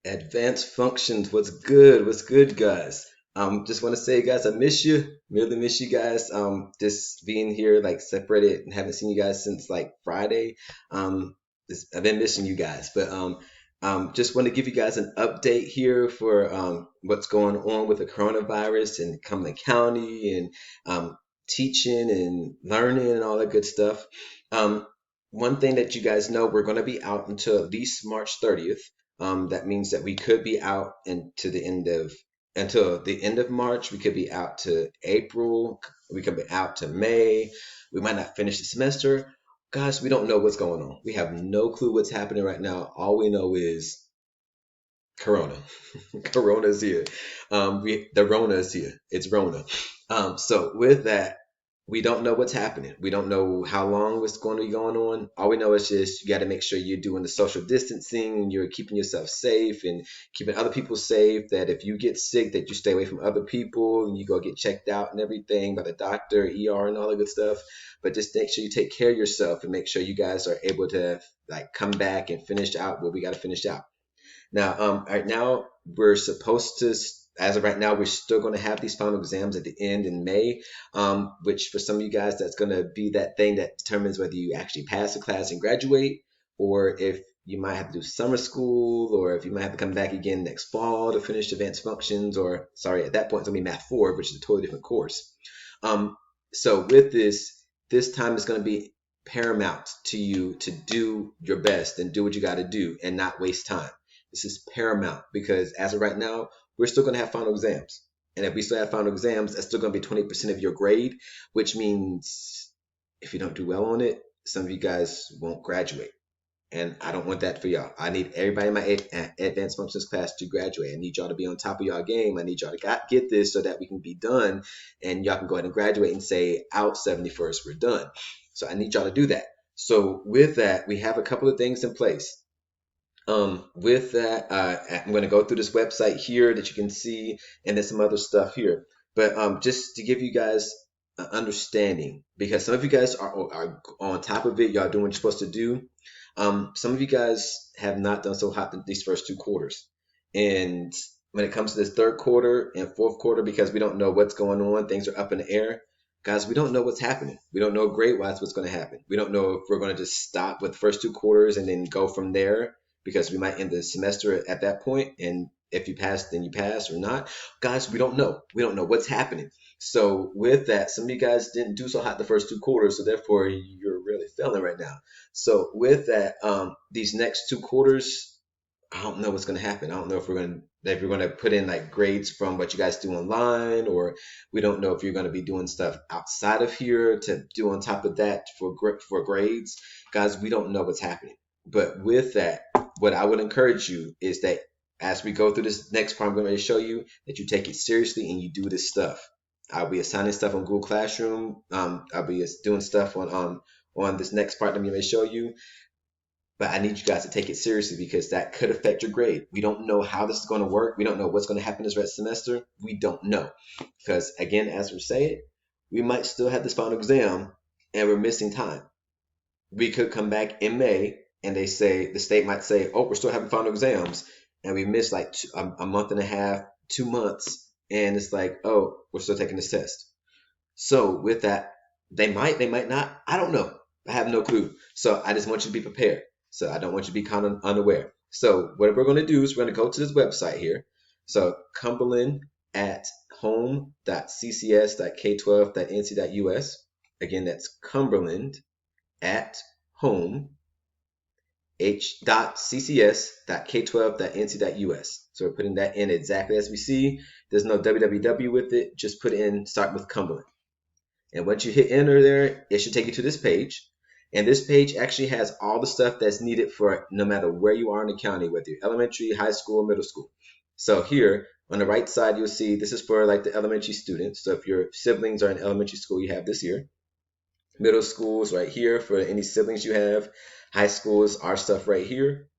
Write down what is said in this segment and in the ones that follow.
Advanced functions. What's good? What's good, guys? Just want to say, guys, I miss you. Really miss you guys. Just being here, like separated, and haven't seen you guys since like Friday. I've been missing you guys, but just want to give you guys an update here for what's going on with the coronavirus and Cumberland County and teaching and learning and all that good stuff. Um, One thing that you guys know, we're going to be out until at least March 30th. That means that we could be out into the end of until the end of March. We could be out to April. We could be out to May. We might not finish the semester. Guys, we don't know what's going on. We have no clue what's happening right now. All we know is Corona. Corona's here. The Rona is here. It's Rona. So with that, we don't know what's happening. We don't know how long it's going to be going on. All we know is just you got to make sure you're doing the social distancing and you're keeping yourself safe and keeping other people safe. That if you get sick, that you stay away from other people and you go get checked out and everything by the doctor, ER, and all the good stuff. But just make sure you take care of yourself and make sure you guys are able to like come back and finish out what we got to finish out. Now, right now, we're supposed to, as of right now, we're still going to have these final exams at the end in May, which for some of you guys, that's going to be that thing that determines whether you actually pass the class and graduate, or if you might have to do summer school, or if you might have to come back again next fall to finish advanced functions, or sorry, at that point, it's going to be Math 4, which is a totally different course. Um, so with this time is going to be paramount to you to do your best and do what you got to do and not waste time. This is paramount because as of right now, we're still going to have final exams. And if we still have final exams, that's still going to be 20% of your grade, which means if you don't do well on it, some of you guys won't graduate. And I don't want that for y'all. I need everybody in my advanced functions class to graduate. I need y'all to be on top of y'all game. I need y'all to get this so that we can be done and y'all can go ahead and graduate and say out 71st, we're done. So I need y'all to do that. So with that, we have a couple of things in place. With that, I'm going to go through this website here that you can see, and there's some other stuff here. But just to give you guys an understanding, because some of you guys are on top of it, y'all doing what you're supposed to do. Some of you guys have not done so hot these first two quarters. And when it comes to this third quarter and fourth quarter, because we don't know what's going on, things are up in the air. Guys, we don't know what's happening. We don't know grade wise what's going to happen. We don't know if we're going to just stop with the first two quarters and then go from there because we might end the semester at that point. And if you pass, then you pass or not. Guys, we don't know. We don't know what's happening. So with that, some of you guys didn't do so hot the first two quarters, so therefore you're really failing right now. So with that, these next two quarters, I don't know what's going to happen. I don't know if we're going to put in like grades from what you guys do online, or we don't know if you're going to be doing stuff outside of here to do on top of that for grades. Guys, we don't know what's happening. But with that, what I would encourage you is that as we go through this next part, I'm going to show you that you take it seriously and you do this stuff. I'll be assigning stuff on Google Classroom. I'll be doing stuff on this next part that I'm going to show you. But I need you guys to take it seriously because that could affect your grade. We don't know how this is going to work. We don't know what's going to happen this rest semester. We don't know. Because again, as we're saying, we might still have this final exam and we're missing time. We could come back in May and the state might say, oh, we're still having final exams. And we missed like a month and a half, 2 months. And it's like, oh, we're still taking this test. So with that, they might not. I don't know. I have no clue. So I just want you to be prepared. So I don't want you to be kind of unaware. So what we're going to do is we're going to go to this website here. So Cumberland at home.ccs.k12.nc.us. Again, that's Cumberland at home h.ccs.k12.nc.us. So we're putting that in exactly as we see. There's no www with it. Just put in start with Cumberland. And once you hit enter there, it should take you to this page. And this page actually has all the stuff that's needed for no matter where you are in the county, whether you're elementary, high school, middle school. So here on the right side, you'll see this is for like the elementary students. So if your siblings are in elementary school, you have this here. Middle school is right here for any siblings you have. High school is our stuff right here.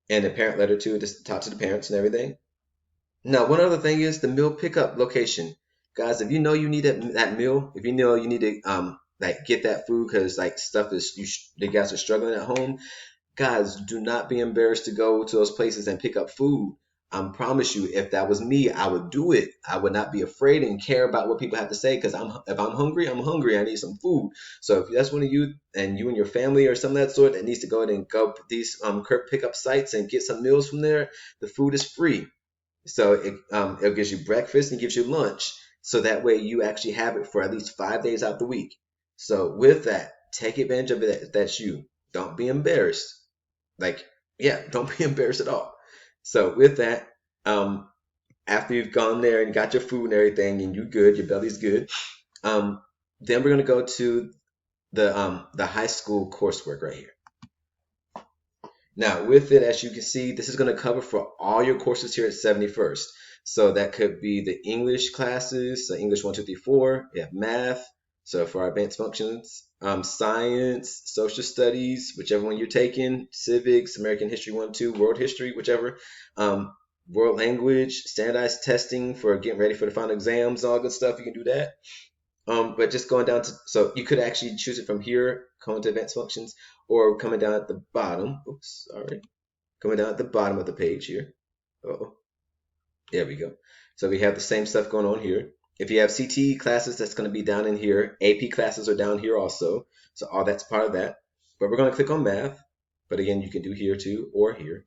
And the parent letter too, just talk to the parents and everything. Now, one other thing is the meal pickup location. Guys, if you know you need that meal, if you know you need to like get that food because like stuff is you guys are struggling at home, guys, do not be embarrassed to go to those places and pick up food. I promise you, if that was me, I would do it. I would not be afraid and care about what people have to say because if I'm hungry, I'm hungry. I need some food. So if that's one of you and you and your family or some of that sort that needs to go ahead and go to these curb pickup sites and get some meals from there, the food is free. So it gives you breakfast and gives you lunch. So that way you actually have it for at least 5 days out the week. So with that, take advantage of it. If that's you. Don't be embarrassed. Like, yeah, don't be embarrassed at all. So with that, um, after you've gone there and got your food and everything, and you're good, your belly's good, then we're gonna go to the high school coursework right here. Now, with it, as you can see, this is going to cover for all your courses here at 71st. So that could be the English classes, so English 1, 2, 3, 4. You have math, so for our advanced functions, science, social studies, whichever one you're taking, civics, American history 1, 2, world history, whichever, world language, standardized testing for getting ready for the final exams, all good stuff. You can do that. But just going down to, so you could actually choose it from here, coming to advanced functions, or coming down at the bottom. Oops, sorry. Coming down at the bottom of the page here. Oh, there we go. So we have the same stuff going on here. If you have CTE classes, that's going to be down in here. AP classes are down here also. So all that's part of that. But we're going to click on math. But again, you can do here too, or here.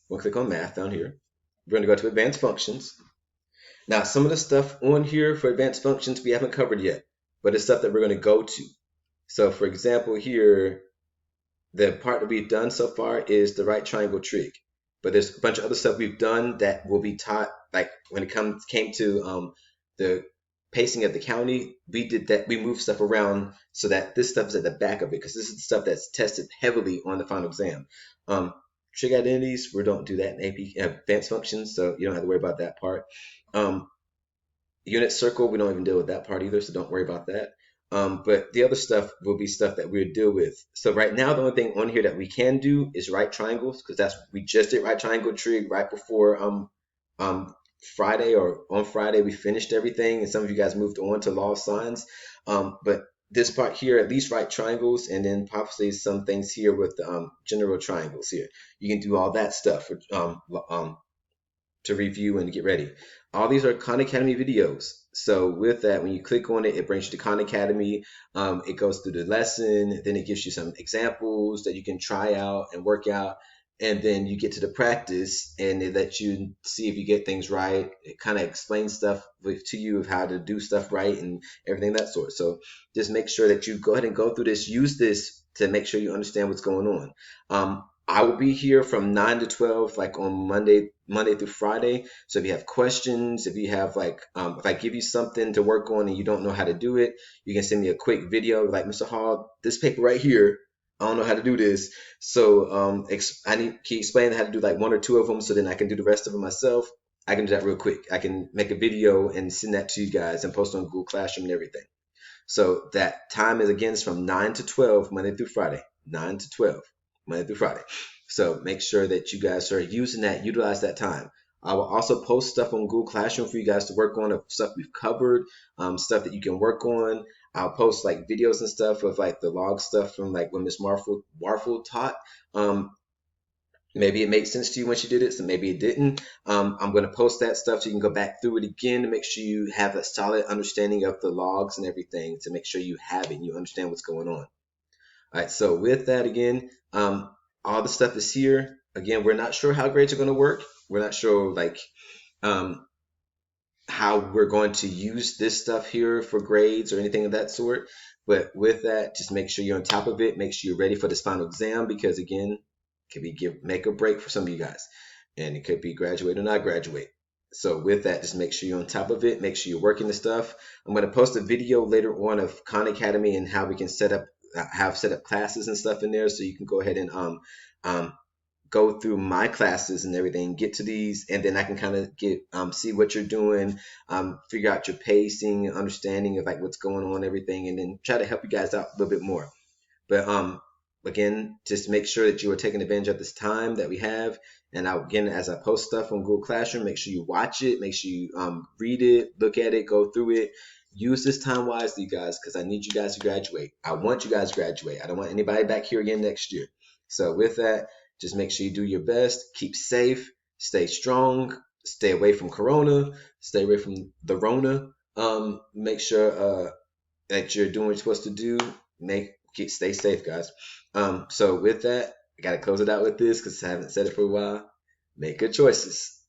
We'll click on math down here. We're going to go to advanced functions. Now, some of the stuff on here for advanced functions we haven't covered yet, but it's stuff that we're going to go to. So, for example, here, the part that we've done so far is the right triangle trig. But there's a bunch of other stuff we've done that will be taught, like when it came to the pacing of the county, we did that. We moved stuff around so that this stuff is at the back of it because this is the stuff that's tested heavily on the final exam. Trig identities, we don't do that in AP advanced functions, so you don't have to worry about that part. Unit circle, we don't even deal with that part either, so don't worry about that. But the other stuff will be stuff that we'll deal with. So right now, the only thing on here that we can do is right triangles, because we just did right triangle trig right before Friday, or on Friday we finished everything, and some of you guys moved on to law of sines. But this part here, at least right triangles, and then possibly some things here with general triangles here. You can do all that stuff for, to review and get ready. All these are Khan Academy videos. So with that, when you click on it, it brings you to Khan Academy. It goes through the lesson, then it gives you some examples that you can try out and work out. And then you get to the practice and it lets you see if you get things right. It kind of explains stuff to you of how to do stuff right and everything that sort. So just make sure that you go ahead and go through this, use this to make sure you understand what's going on. I will be here from 9 to 12, like on Monday through Friday. So if you have questions, if you have like, if I give you something to work on and you don't know how to do it, you can send me a quick video like, Mr. Hall, this paper right here, I don't know how to do this. So can you explain how to do like one or two of them so then I can do the rest of them myself? I can do that real quick. I can make a video and send that to you guys and post on Google Classroom and everything. So that time is again is from 9 to 12, Monday through Friday. 9 to 12, Monday through Friday. So make sure that you guys are using that, utilize that time. I will also post stuff on Google Classroom for you guys to work on, of stuff we've covered, stuff that you can work on. I'll post like videos and stuff of like the log stuff from like when Miss Warfel taught. Maybe it made sense to you when she did it, so maybe it didn't. I'm going to post that stuff so you can go back through it again to make sure you have a solid understanding of the logs and everything, to make sure you have it and you understand what's going on. All right, so with that again, all the stuff is here. Again, we're not sure how grades are going to work. We're not sure like how we're going to use this stuff here for grades or anything of that sort. But with that, just make sure you're on top of it. Make sure you're ready for this final exam, because again, it could be make or break for some of you guys, and it could be graduate or not graduate. So with that, just make sure you're on top of it. Make sure you're working the stuff. I'm going to post a video later on of Khan Academy and how we can set up classes and stuff in there, so you can go ahead and go through my classes and everything, get to these, and then I can kind of get see what you're doing, figure out your pacing, understanding of like what's going on, everything, and then try to help you guys out a little bit more. But again, just make sure that you are taking advantage of this time that we have. And again, as I post stuff on Google Classroom, make sure you watch it, make sure you read it, look at it, go through it. Use this time wisely, guys, because I need you guys to graduate. I want you guys to graduate. I don't want anybody back here again next year. So with that, just make sure you do your best, keep safe, stay strong, stay away from Corona, stay away from the Rona. Make sure that you're doing what you're supposed to do. Stay safe, guys. So with that, I gotta close it out with this because I haven't said it for a while. Make good choices.